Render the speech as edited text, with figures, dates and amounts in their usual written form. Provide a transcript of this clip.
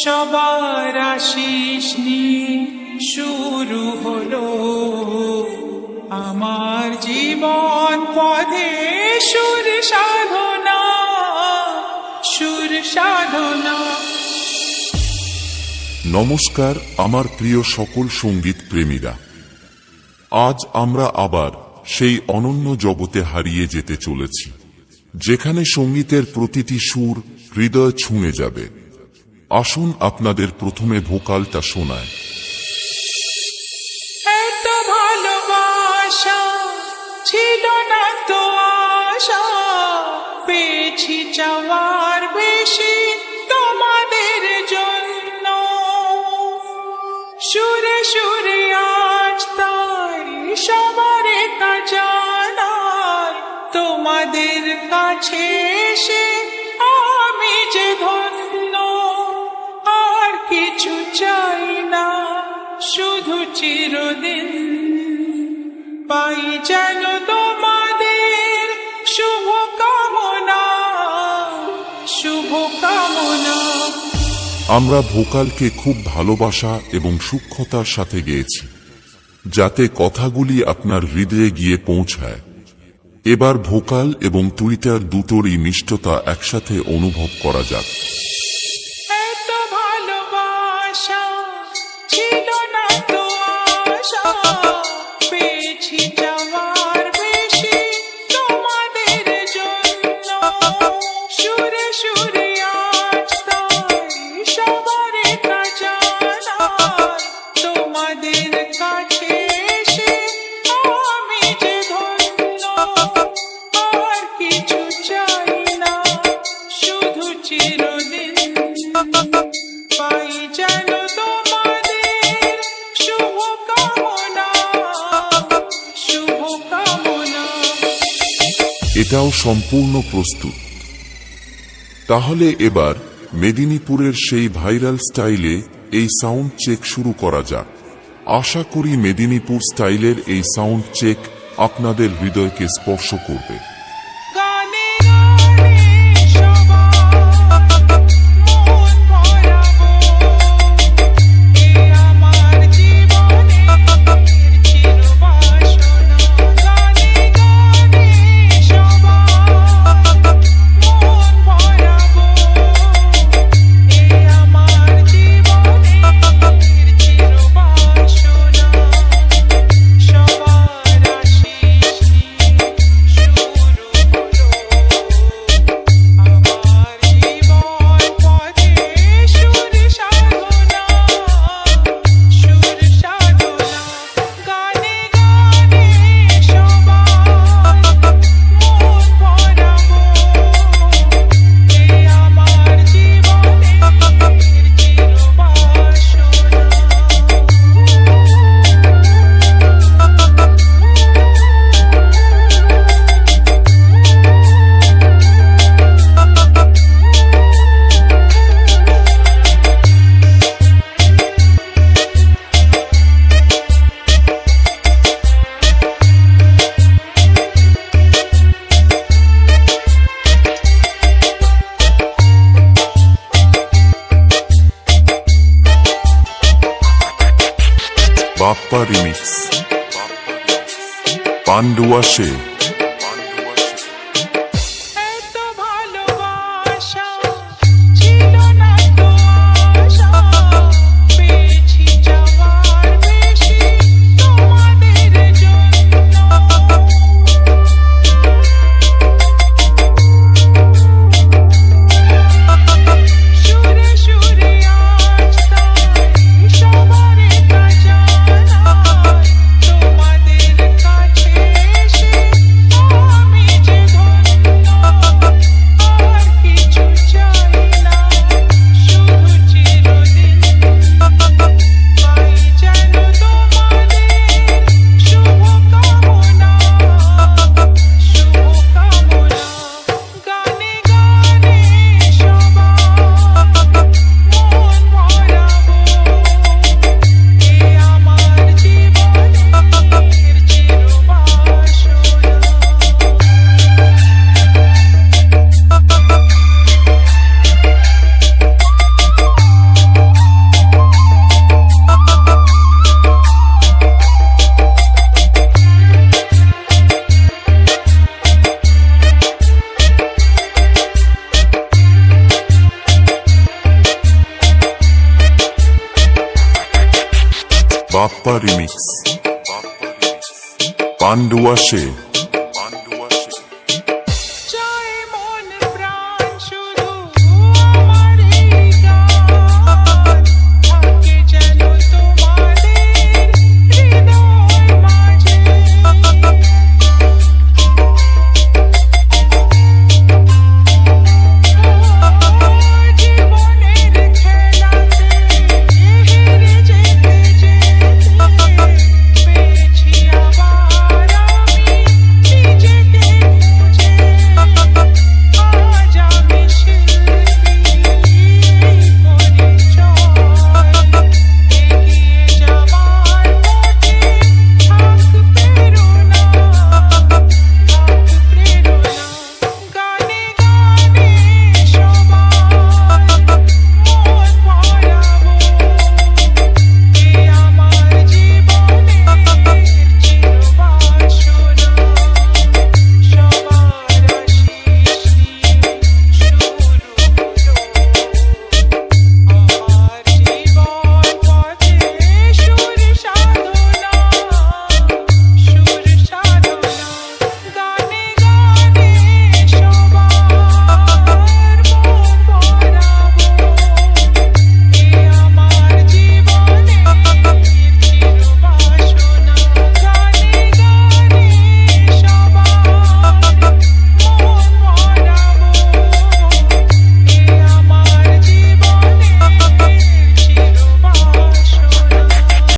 সবার আশিস নিয়ে শুরু হলো আমার জীবন পথে সুর সাধনা, সুর সাধনা। নমস্কার আমার প্রিয় সকল সঙ্গীত প্রেমীরা, আজ আমরা আবার সেই অনন্য জগতে হারিয়ে যেতে চলেছি যেখানে সঙ্গীতের প্রতিটি সুর হৃদয় ছুঁয়ে যাবে। আসুন আপনাদের প্রথমে ভোকালটা শোনায়। এত ভালোবাসা ছিল না তো আশা, পেয়েছি চাওয়ার বেশি তোমাদের জন্য। সুরে সুরে আজ তাই সবার তা জানাই, তোমাদের কাছে এসে আমি যে ধন্য। আর কিছু চাই না, শুধু চিরদিন পাই যেন তোমাদের শুভ কামনা, শুভ কামনা। আমরা ভোকালকে খুব ভালোবাসা এবং সূক্ষ্মতার সাথে গেয়েছি যাতে কথাগুলি আপনার হৃদয়ে গিয়ে পৌঁছায়। এবার ভোকাল এবং টুইটার দুটোরই মিষ্টতা একসাথে অনুভব করা যাক। এত ভালোবাসা ছিল না তো আশা, পেয়েছি চাওয়ার বেশি তোমাদের জন্য। সুরে সুরে আজ তাই সবার তা জানাই, তোমাদের কাছে এসে আমি যে ধন্য। আর কিছু চাই না, শুধু চিরদিন পাই যেন তোমাদের শুভ কামনা, শুভ কামনা। এটাও সম্পূর্ণ প্রস্তুত। তাহলে এবার মেদিনীপুরের সেই ভাইরাল স্টাইলে এই সাউন্ড চেক শুরু করা যাক। আশা করি মেদিনীপুর স্টাইলের এই সাউন্ড চেক আপনাদের হৃদয়কে স্পর্শ করবে। গানে গানে সবার মন ভরাবো, এ আমার জীবনের চিরবাসনা। গানে গানে সবার মন ভরাবো, এ আমার জীবনের চিরবাসনা। সবার আশিস নিয়ে শুরু হলো আমার জীবন পথে সুর সাধনা, সুর সাধনা। গানে গানে সবার মন ভরাবো, এ আমার জীবনের চিরবাসনা। বাপ্পা রিমিক্স, পান্ডুয়া সে। এত ভালোবাসা ছিল না তো আশা, পেয়েছি চাওয়ার বেশি তোমাদের জন্য। সুরে সুরে আজ তাই সবার তা জানাই, তোমাদের কাছে এসে বাপ্পা রিমিক্স পান্ডুয়া সে